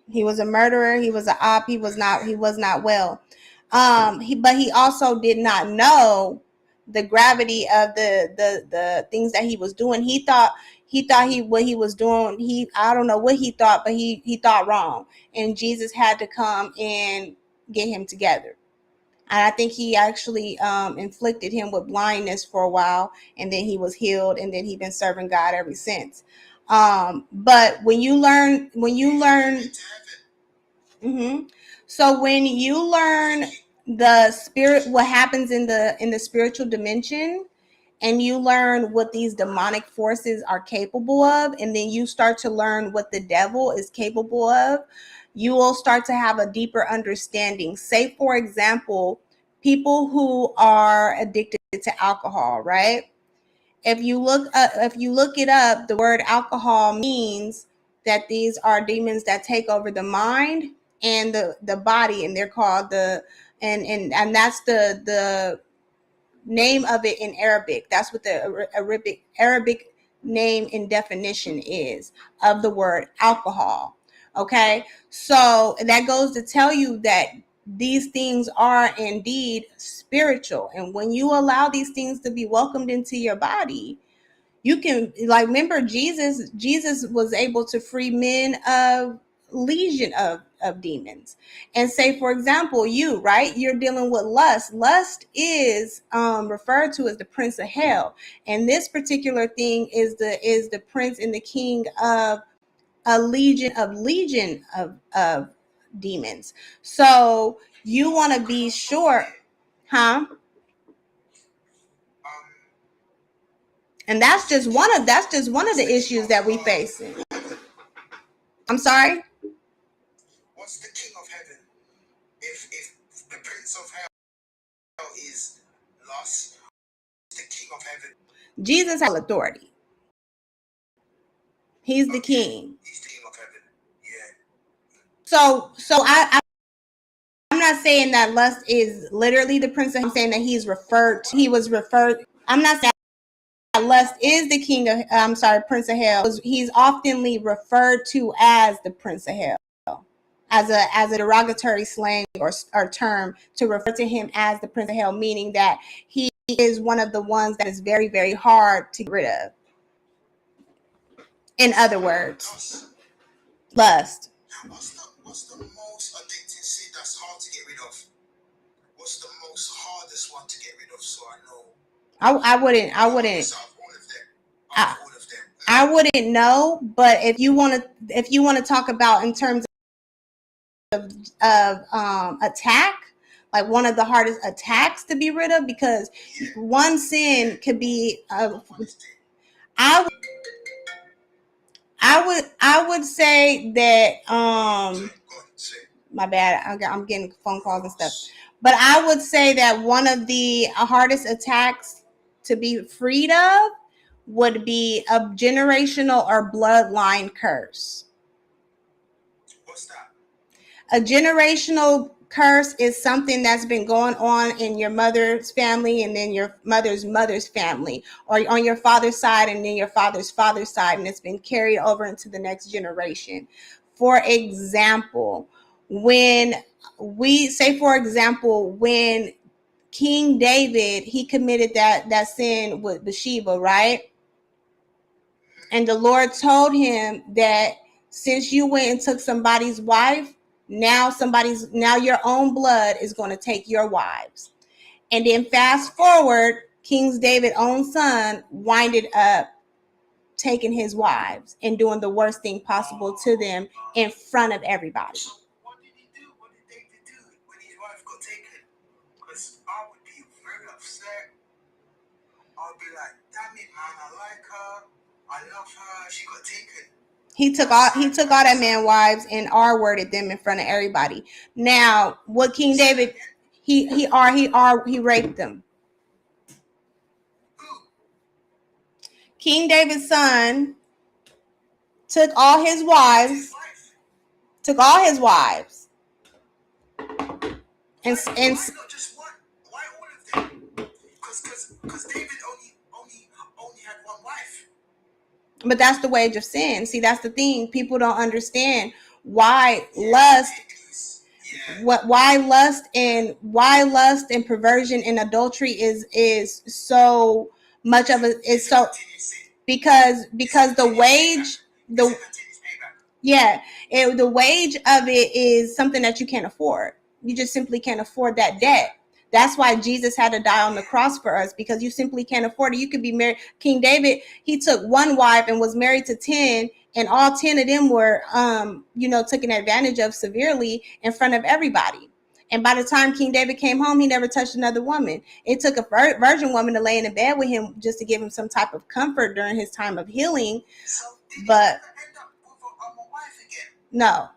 He was a murderer. He was an op. He was not well. But he also did not know the gravity of the things that he was doing. He thought what he was doing. I don't know what he thought, but he thought wrong. And Jesus had to come and get him together. And I think he actually inflicted him with blindness for a while, and then he was healed, and then he's been serving God ever since. But when you learn, mhm. So when you learn the spirit, what happens in the spiritual dimension, and you learn what these demonic forces are capable of, and then you start to learn what the devil is capable of, you will start to have a deeper understanding. Say, for example, people who are addicted to alcohol, right? If you look it up, the word alcohol means that these are demons that take over the mind and the body, and they're called and that's the name of it in Arabic. That's what the Arabic name and definition is of the word alcohol. Okay, so that goes to tell you that these things are indeed spiritual, and when you allow these things to be welcomed into your body, you can, like, remember Jesus was able to free men of legion of demons. And say, for example, you're dealing with lust is referred to as the prince of hell, and this particular thing is the prince and the king of a legion of demons. So you want to be sure, huh? And that's just one of the issues that we face. I'm sorry. What's the king of heaven? If the prince of hell is lost, the king of heaven. Jesus has authority. He's the king. He's the king of heaven. Yeah. I'm not saying that lust is literally the prince of hell. I'm saying that he was referred. I'm not saying that lust is the king of, I'm sorry, prince of hell. He's oftenly referred to as the prince of hell, as a derogatory slang or term to refer to him as the prince of hell, meaning that he is one of the ones that is very, very hard to get rid of. In other words, lust. What's the most addicting sin that's hard to get rid of? What's the most hardest one to get rid of? So I know. I wouldn't. I wouldn't know, but if you want to talk about in terms of attack, like one of the hardest attacks to be rid of, because one sin could be. I would say that my bad. I'm getting phone calls and stuff, but I would say that one of the hardest attacks to be freed of would be a generational or bloodline curse. What's that? A generational curse is something that's been going on in your mother's family, and then your mother's family, or on your father's side, and then your father's side, and it's been carried over into the next generation. For example, when when King David, he committed that sin with Bathsheba, right? And the Lord told him that since you went and took somebody's wife, now your own blood is going to take your wives. And then fast forward, King David's own son winded up taking his wives and doing the worst thing possible to them in front of everybody. What did he do? What did David do when his wife got taken? Because I would be very upset. I would be like, damn it, man, I like her. I love her. She got taken. He took all that man's wives and R-worded them in front of everybody. Now, what King David, he raped them. King David's son took all his wives, and Why not just one? Why all of them? Because David only had one wife. But that's the wage of sin. See, that's the thing. People don't understand. why lust, why lust and perversion and adultery is so much of it is so because the wage the the wage of it is something that you can't afford. You just simply can't afford that debt. That's why Jesus had to die on the cross for us, because you simply can't afford it. You could be married. King David, he took one wife and was married to 10, and all 10 of them were taken advantage of severely in front of everybody. And by the time King David came home, he never touched another woman. It took a virgin woman to lay in the bed with him just to give him some type of comfort during his time of healing. But no.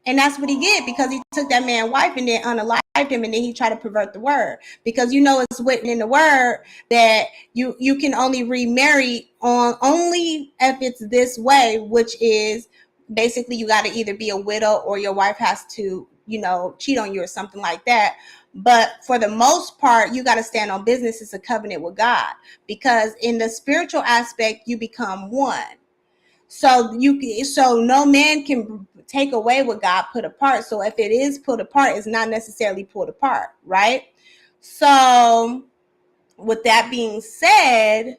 And that's what he did, because he took that man's wife and then unalived him, and then he tried to pervert the word. Because it's written in the word that you can only remarry only if it's this way, which is basically you got to either be a widow or your wife has to, cheat on you or something like that. But for the most part, you got to stand on business. It's a covenant with God, because in the spiritual aspect, you become one. So no man can take away what God put apart. So if it is put apart, it's not necessarily pulled apart, right? So with that being said,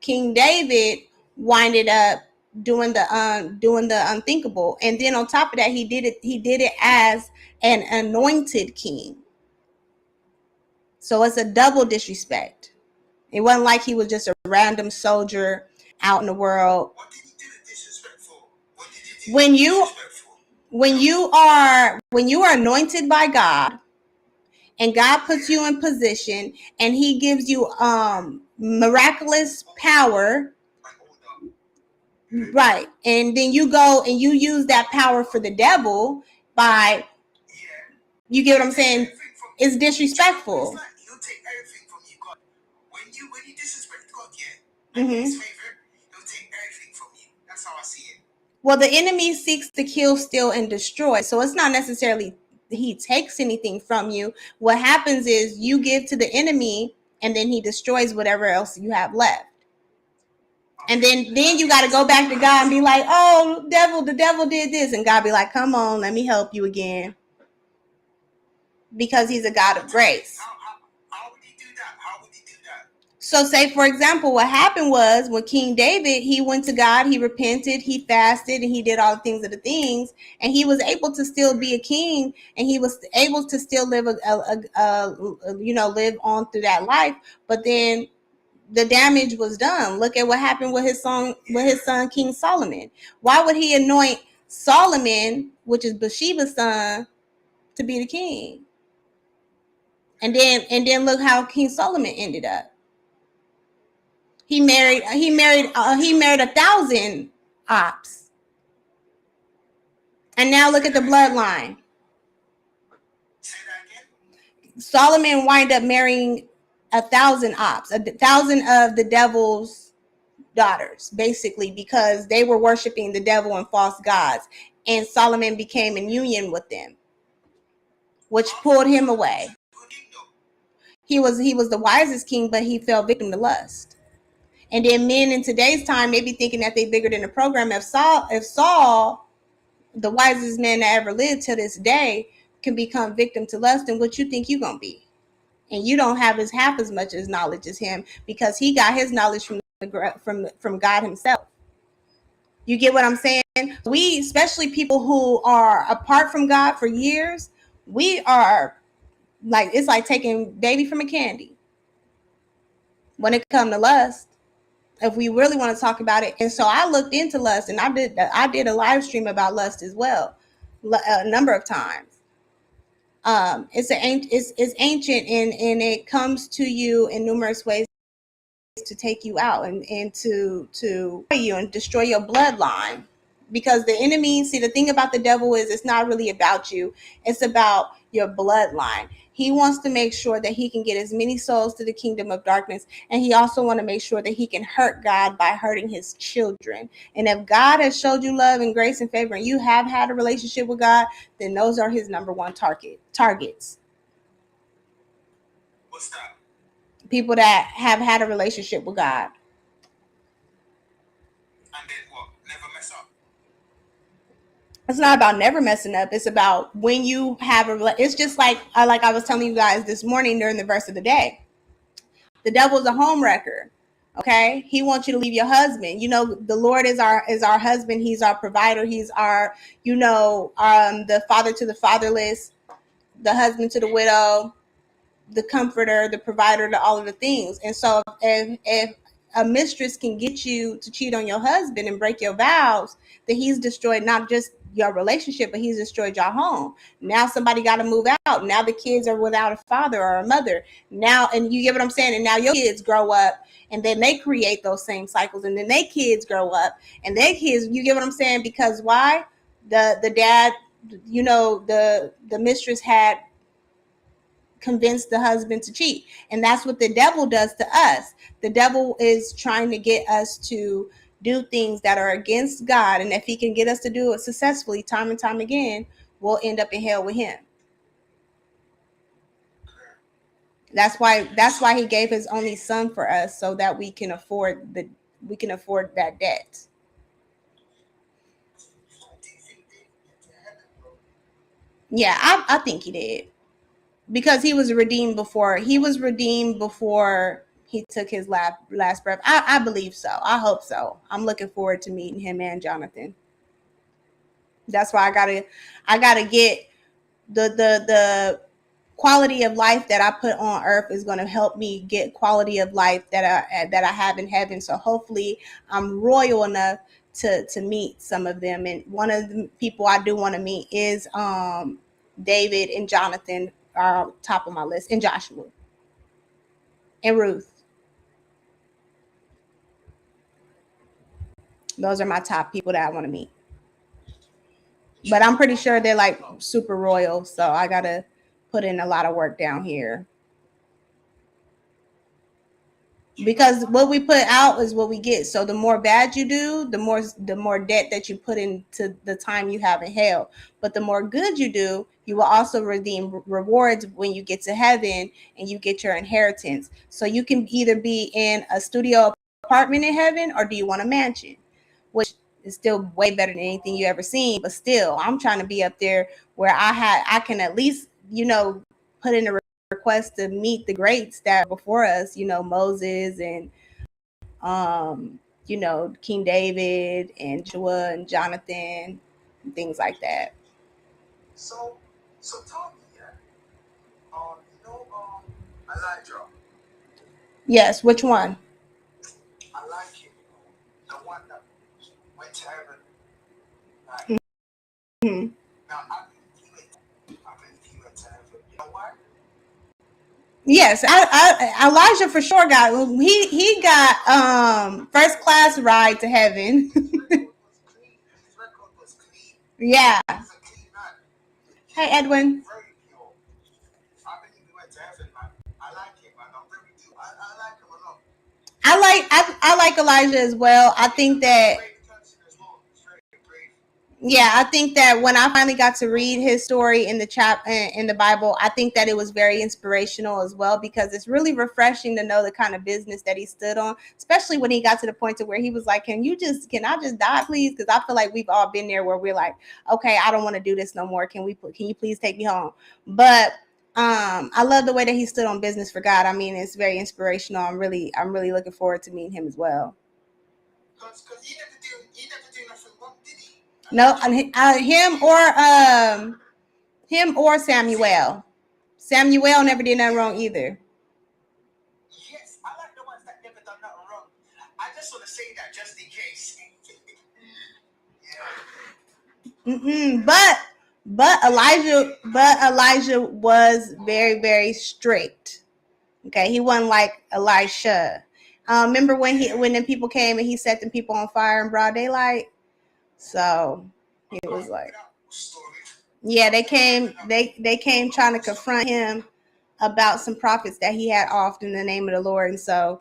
King David winded up doing the unthinkable, and then on top of that, he did it as an anointed king. So it's a double disrespect. It wasn't like he was just a random soldier out in the world. What did he do disrespect for? What did he do when you are anointed by God, and God puts you in position, and he gives you miraculous power, right? And then you go and you use that power for the devil by, you get what I'm saying? It's disrespectful. He'll take everything from you, God. When you disrespect God, in his favor, he'll take everything from you. That's how I see it. Well, the enemy seeks to kill, steal, and destroy. So it's not necessarily he takes anything from you. What happens is you give to the enemy, and then he destroys whatever else you have left. And then you got to go back to God and be like, oh, the devil did this. And God be like, come on, let me help you again. Because he's a God of grace. How would he do that? How would he do that? So say, for example, what happened was when King David, he went to God, he repented, he fasted, and he did all the things, and he was able to still be a king, and he was able to still live live on through that life. But then the damage was done. Look at what happened with his son King Solomon. Why would he anoint Solomon, which is Bathsheba's son, to be the king? And then look how King Solomon ended up. He married 1,000 ops. And now look at the bloodline. Say that again. Solomon wind up marrying 1,000 ops, 1,000 of the devil's daughters, basically, because they were worshiping the devil and false gods. And Solomon became in union with them, which pulled him away. He was the wisest king, but he fell victim to lust. And then men in today's time may be thinking that they're bigger than the program. If Saul, the wisest man that ever lived to this day, can become victim to lust, then what you think you're going to be? And you don't have half as much as knowledge as him, because he got his knowledge from God himself. You get what I'm saying? We, especially people who are apart from God for years, we are like, it's like taking baby from a candy when it comes to lust, if we really want to talk about it. And so I looked into lust, and I did a live stream about lust as well, a number of times. It's ancient, and it comes to you in numerous ways to take you out and to you and destroy your bloodline. Because the enemy, see, the thing about the devil is it's not really about you, it's about your bloodline. He wants to make sure that he can get as many souls to the kingdom of darkness, and he also want to make sure that he can hurt God by hurting his children. And if God has showed you love and grace and favor, and you have had a relationship with God, then those are his number one targets. What's that? People that have had a relationship with God. And then what? Never mess up. It's not about never messing up. It's about when you have it's just like I was telling you guys this morning during the verse of the day. The devil's a home wrecker. Okay, he wants you to leave your husband. You know, the Lord is our husband. He's our provider. He's our, the father to the fatherless, the husband to the widow, the comforter, the provider, to all of the things. And so if a mistress can get you to cheat on your husband and break your vows, then he's destroyed not just your relationship, but he's destroyed your home. Now somebody got to move out. Now the kids are without a father or a mother. Now, and you get what I'm saying? And now your kids grow up and then they create those same cycles, and then their kids grow up and their kids, you get what I'm saying? Because why? The dad, the mistress had convince the husband to cheat. And that's what the devil does to us. The devil is trying to get us to do things that are against God. And if he can get us to do it successfully time and time again, we'll end up in hell with him. That's why he gave his only son for us, so that we can afford that debt. Yeah, I think he did. Because he was redeemed before he took his last breath. I believe so. I hope so. I'm looking forward to meeting him and Jonathan. That's why I gotta get the quality of life that I put on earth is going to help me get quality of life that I have in heaven. So hopefully I'm royal enough to meet some of them. And one of the people I do want to meet is David and Jonathan are top of my list, and Joshua and Ruth. Those are my top people that I want to meet. But I'm pretty sure they're like super royal, so I gotta put in a lot of work down here. Because what we put out is what we get. So the more bad you do, the more debt that you put into the time you have in hell. But the more good you do, you will also redeem rewards when you get to heaven and you get your inheritance. So you can either be in a studio apartment in heaven, or do you want a mansion, which is still way better than anything you ever seen. But still, I'm trying to be up there where I can at least, put in a request to meet the greats that were before us, Moses and King David and Joshua and Jonathan and things like that. So tell me, Elijah. Yes, which one? I like him, the one that went to heaven. Mm-hmm. Now I believe he went to heaven. You know why? Yes, Elijah for sure he got first class ride to heaven. His record was clean. Yeah. He's a clean man. Hey, Edwin. Very pure. I believe he went to heaven, man. I like him, man. I really do. I like him a lot. I like Elijah as well. I think that yeah, I think that when I finally got to read his story in the Bible, I think that it was very inspirational as well, because it's really refreshing to know the kind of business that he stood on, especially when he got to the point to where he was like, can I just die, please? Because I feel like we've all been there where we're like, okay, I don't want to do this no more. Can you please take me home? But I love the way that he stood on business for God. I mean, it's very inspirational. I'm really looking forward to meeting him as well. Because he never do nothing wrong, did he? No, him or Samuel. Samuel never did nothing wrong either. Yes, I like the ones that never done nothing wrong. I just want to say that just in case. Yeah. But Elijah was very, very strict. Okay, he wasn't like Elisha. Remember when the people came and he set the people on fire in broad daylight? So he was like, yeah, they came trying to confront him about some prophets that he had offed in the name of the Lord. And so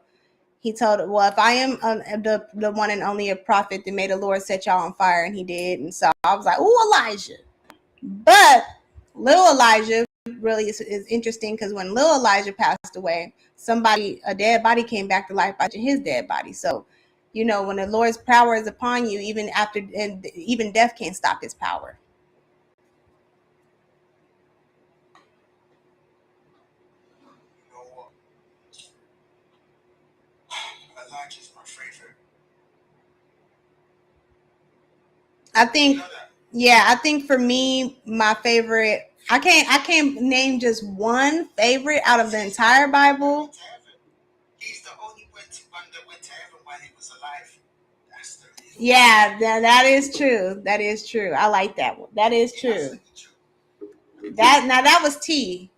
he told it, well, if I am the one and only a prophet, then may the Lord set y'all on fire. And he did. And so I was like, ooh, Elijah. But little Elijah really is interesting, because when little Elijah passed away, a dead body came back to life by his dead body. So You know, when the Lord's power is upon you, even after, and even death can't stop his power. You know what? Elijah's my favorite. I You think, know that? yeah, I think for me, my favorite, I can't name just one favorite out of the entire Bible. Went to heaven. He's the only one that went to heaven while he was alive. That's the reason. Yeah, that is true. That is true. I like that one. That is It has true. to be true. That was T.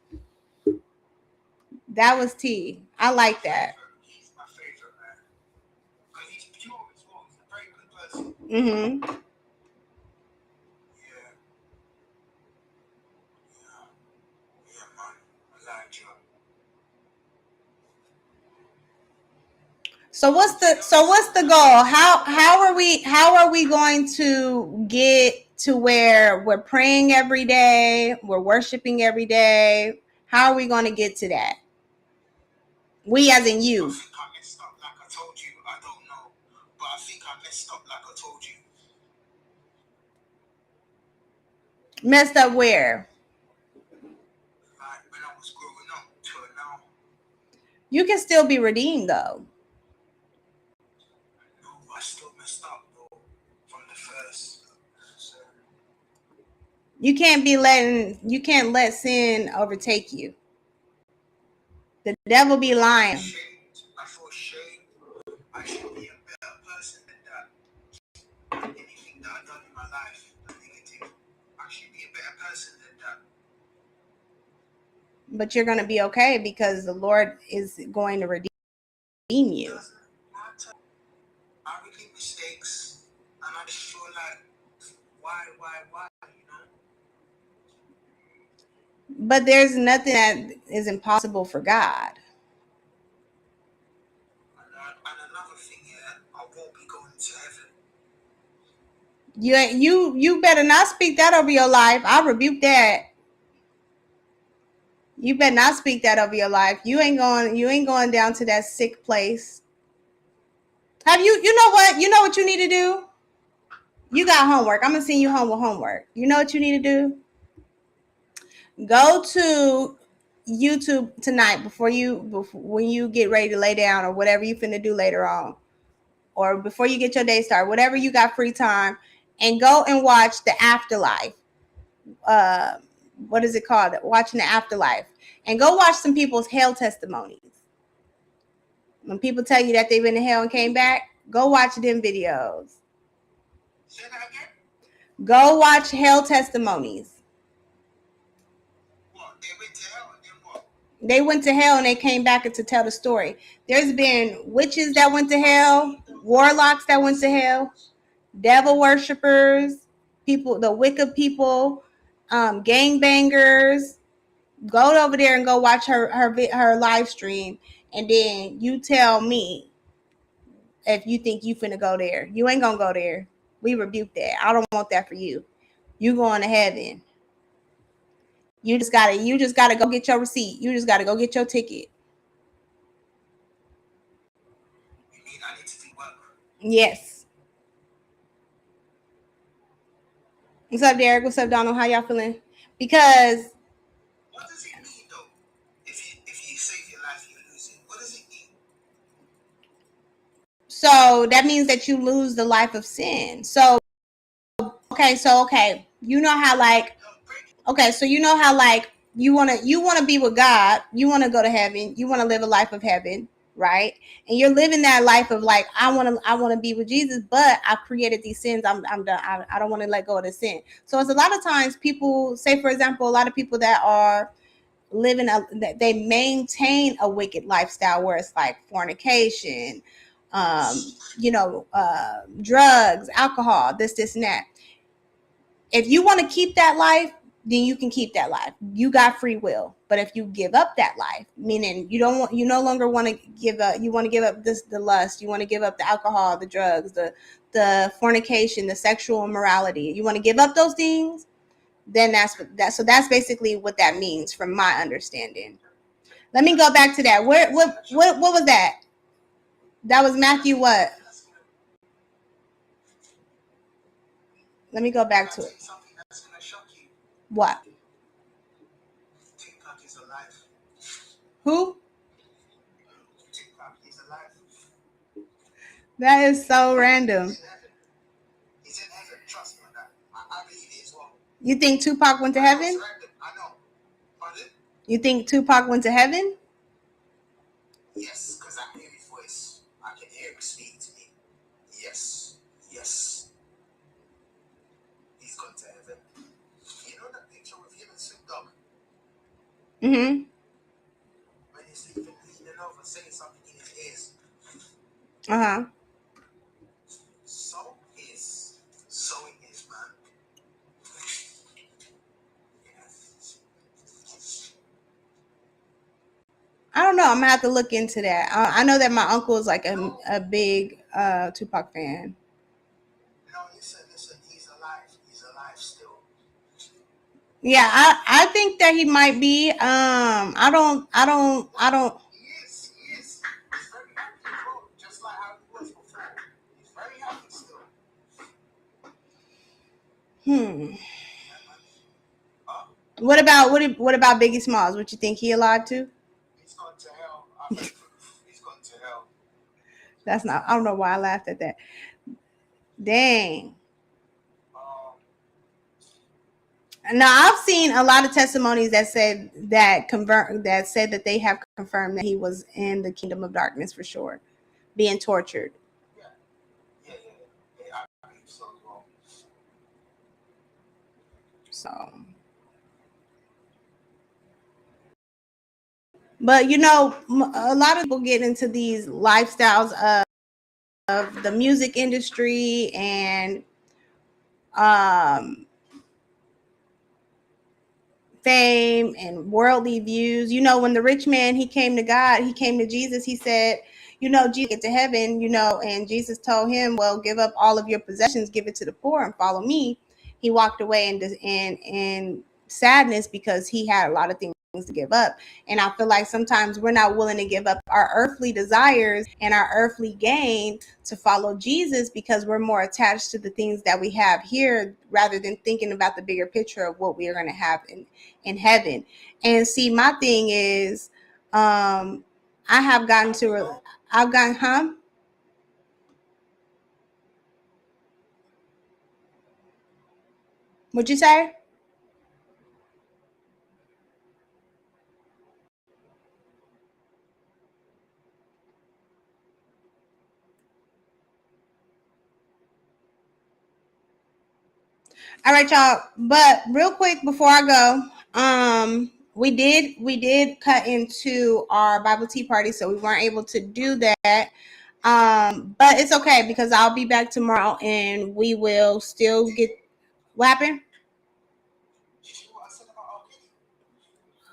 That was T. I like that. He's my favorite, man. Because he's pure as well. He's a very good person. Mm-hmm. Yeah. Yeah. Yeah, man. Elijah. So what's the goal? How are we going to get to where we're praying every day, we're worshiping every day? How are we going to get to that? We as in I you. think I messed up like I told you. I don't know. But I think I messed up like I told you. Messed up where? Like when I was growing up to now. You can still be redeemed though. No, I still messed up though. From the first. So, You can't let sin overtake you. The devil be lying. I feel shame. I should be a better person than that. Anything that I've done in my life, the negative, I should be a better person than that. But you're going to be okay because the Lord is going to redeem you. It doesn't matter. I make mistakes, and I just feel like, why, you know? But there's nothing that is impossible for God. And another thing, yeah, I won't be going to heaven. You better not speak that over your life. I rebuke that. You better not speak that over your life. You ain't going down to that sick place. Have you know what? You know what you need to do? You got homework. I'm gonna send you home with homework. You know what you need to do? Go to YouTube tonight before when you get ready to lay down or whatever you finna do later on, or before you get your day started, whatever you got free time, and go and watch The Afterlife. What is it called? Watching The Afterlife, and go watch some people's hell testimonies. When people tell you that they've been to hell and came back, go watch them videos. Say that again? Go watch hell testimonies. What? They went to hell and then what? They went to hell and they came back to tell the story. There's been witches that went to hell, warlocks that went to hell, devil worshippers, people, the wicked people, gangbangers. Go over there and go watch her live stream, and then you tell me if you think you finna go there. You ain't gonna go there. We rebuke that. I don't want that for you. You going to heaven. You just gotta go get your receipt. You just gotta go get your ticket. You mean I need to do work? Yes. What's up, Derek? What's up, Donald? How y'all feeling? Because what does it mean though? If you save your life, you lose it. What does it mean? so that means that you lose the life of sin. So okay. You know how you wanna be with God, you wanna go to heaven, you wanna live a life of heaven, right? And you're living that life of like, I wanna be with Jesus, but I've created these sins. I'm done. I don't want to let go of the sin. So it's a lot of times people say, for example, a lot of people that are that they maintain a wicked lifestyle where it's like fornication, drugs, alcohol, this and that. If you want to keep that life, then you can keep that life. You got free will. But if you give up that life, meaning you no longer want to give up, you want to give up the lust, you want to give up the alcohol, the drugs, the fornication, the sexual immorality, you want to give up those things, then so that's basically what that means from my understanding. Let me go back to that. What was that? That was Matthew what? Let me go back to I'll tell it. you something that's gonna shock you. What? TikTok is alive. Who? TikTok is alive. That is so random. He's in heaven. He's in heaven. Trust me on that. I believe it as well. You think Tupac went to I know it's heaven? random. I know. Pardon? You think Tupac went to heaven? Yes, because I hear his voice. I can hear him speak to me. Yes. Yes. He's gone to heaven. You know that picture with him and Snoop Dogg? Mm-hmm. When he's leaving over saying something in his ears. Uh-huh. So is man. I don't know. I'm gonna have to look into that. I know that my uncle is like a big Tupac fan. No, listen. He's alive. He's alive still. Yeah, I think that he might be. I don't. He is. He's very happy as well. Just like how he was before. He's very happy still. Huh? What about Biggie Smalls? What you think he alive too? He's gone to hell. He's gone to hell. That's not. I don't know why I laughed at that. Dang. Now I've seen a lot of testimonies that said that they have confirmed that he was in the kingdom of darkness for sure, being tortured. Yeah. I believe so as well. So, but you know, a lot of people get into these lifestyles of the music industry and fame and worldly views. You know, when the rich man, he came to God, he came to Jesus, he said, you know, Jesus, get to heaven, you know, and Jesus told him, well, give up all of your possessions, give it to the poor and follow me. He walked away in sadness because he had a lot of things to give up. And I feel like sometimes we're not willing to give up our earthly desires and our earthly gain to follow Jesus because we're more attached to the things that we have here rather than thinking about the bigger picture of what we are going to have in heaven. And see, my thing is, I've gotten, what'd you say? All right, y'all. But real quick before I go, we did cut into our Bible tea party, so we weren't able to do that. But it's okay because I'll be back tomorrow and we will still get what happened. Did you hear what I said about R.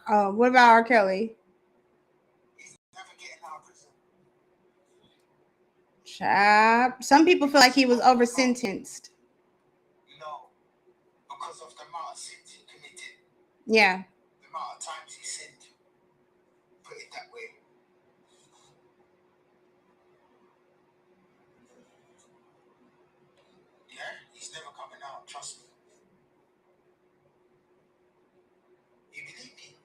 Kelly? What about R. Kelly? He's never getting out of prison. Some people feel like he was over sentenced. No, because of the amount of sins he committed, Yeah. the amount of times he sinned. Put it that way. Yeah, he's never coming out. Trust me. You believe me?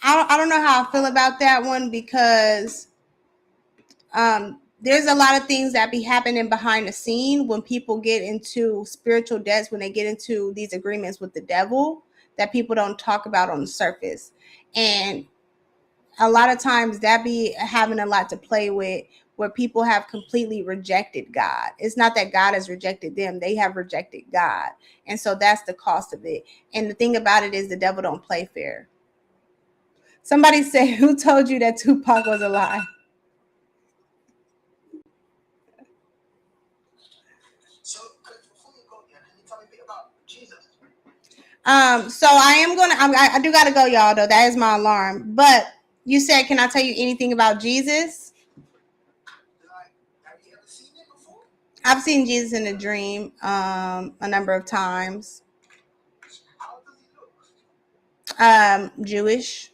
I don't know how I feel about that one because there's a lot of things that be happening behind the scene when people get into spiritual debts, when they get into these agreements with the devil that people don't talk about on the surface. And a lot of times that be having a lot to play with where people have completely rejected God. It's not that God has rejected them, they have rejected God. And so that's the cost of it. And the thing about it is the devil don't play fair. Somebody said, who told you that Tupac was alive? So, before you go, yeah, can you tell me a bit about Jesus? So I do gotta go, y'all, though. That is my alarm. But you said, can I tell you anything about Jesus? Like, have you ever seen it before? I've seen Jesus in a dream a number of times. How does he look? Jewish.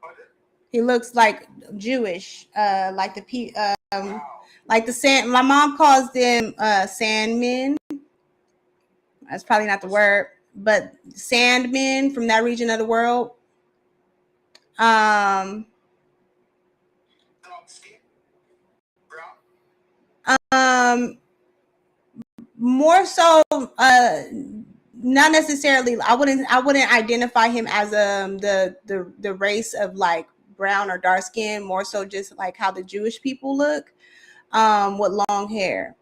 Pardon? He looks like Jewish, like the Wow. Like the sand, my mom calls them sandmen. That's probably not the word, but sandmen from that region of the world. Um, Dark skin, brown. More so, not necessarily. I wouldn't identify him as the race of like brown or dark skin. More so, just like how the Jewish people look, with long hair.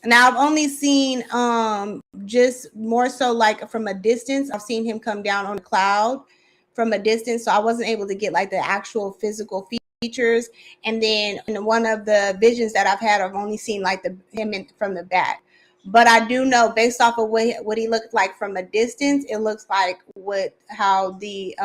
Now I've only seen just more so like from a distance. I've seen him come down on a cloud from a distance, so I wasn't able to get like the actual physical features. And then in one of the visions that I've had, I've only seen like from the back. But I do know based off of what he looked like from a distance, it looks like how the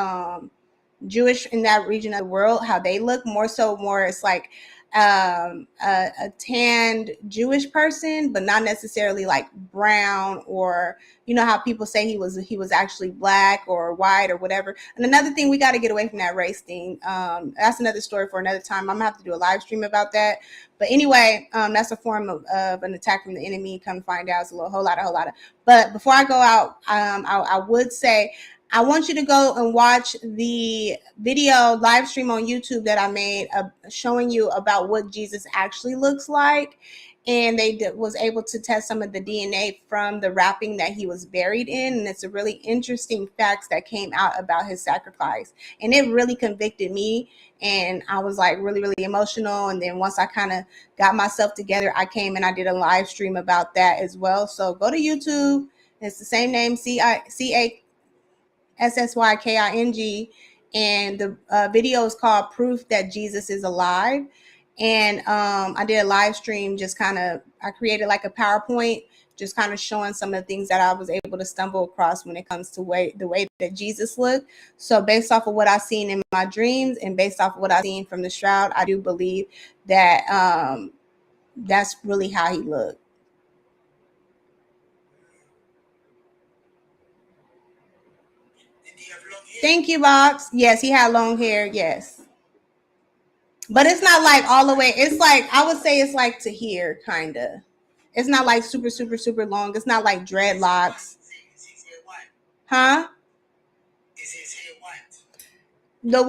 Jewish in that region of the world, how they look more it's like a tanned Jewish person, but not necessarily like brown, or you know how people say he was actually black or white or whatever. And another thing, we got to get away from that race thing. That's another story for another time. I'm gonna have to do a live stream about that. But anyway, that's a form of an attack from the enemy. Come find out, it's a whole lot of. But before I go out, I would say, I want you to go and watch the video live stream on YouTube that I made showing you about what Jesus actually looks like. And they was able to test some of the DNA from the wrapping that he was buried in. And it's a really interesting facts that came out about his sacrifice. And it really convicted me. And I was like really, really emotional. And then once I kind of got myself together, I came and I did a live stream about that as well. So go to YouTube. It's the same name, CASSYKING, and the video is called Proof That Jesus is Alive. And I did a live stream, I created like a PowerPoint, just kind of showing some of the things that I was able to stumble across when it comes to the way that Jesus looked. So based off of what I've seen in my dreams and based off of what I've seen from the shroud, I do believe that that's really how he looked. Did he have long hair? Thank you, Box. Yes, he had long hair. Yes. But it's not like all the way. It's like, I would say it's like to here, kind of. It's not like super, super, super long. It's not like dreadlocks. Is his hair white? Huh? Is his hair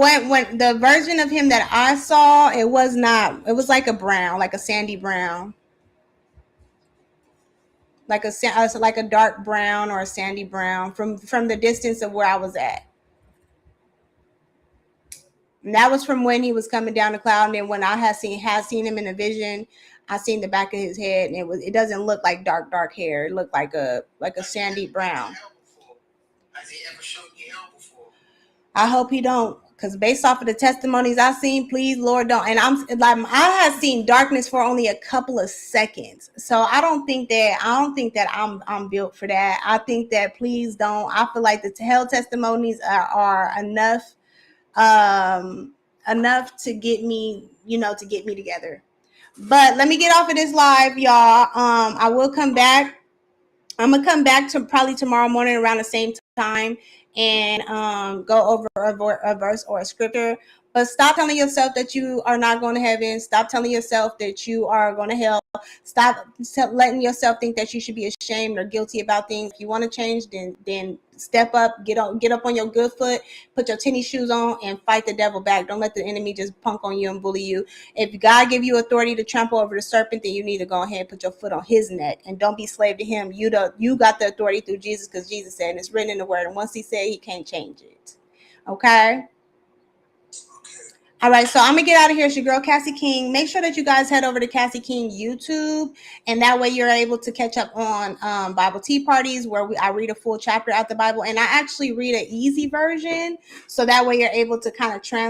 white? When the version of him that I saw, it was not. It was like a brown, like a sandy brown, like a dark brown or a sandy brown from the distance of where I was at. And that was from when he was coming down the cloud. And then when I had seen him in a vision, I seen the back of his head, and it doesn't look like dark hair. It looked like a sandy brown. Has he ever shown you hell before? I hope he don't, because based off of the testimonies I've seen, please Lord don't. And I have seen darkness for only a couple of seconds, so I don't think that I'm built for that. I think that please don't. I feel like the hell testimonies are enough to get me together. But let me get off of this live, y'all. I will come back. I'm gonna come back to probably tomorrow morning around the same time and go over a verse or a scripture. But stop telling yourself that you are not going to heaven. Stop telling yourself that you are going to hell. Stop letting yourself think that you should be ashamed or guilty about things. If you want to change, then step up, get up on your good foot, put your tennis shoes on, and fight the devil back. Don't let the enemy just punk on you and bully you. If God give you authority to trample over the serpent, then you need to go ahead and put your foot on his neck and don't be slave to him. You got the authority through Jesus, because Jesus said, and it's written in the word, and once he said, he can't change it. Okay? All right, so I'm going to get out of here. It's your girl, Cassie King. Make sure that you guys head over to Cassie King YouTube, and that way you're able to catch up on Bible Tea Parties, where I read a full chapter out the Bible, and I actually read an easy version, so that way you're able to kind of translate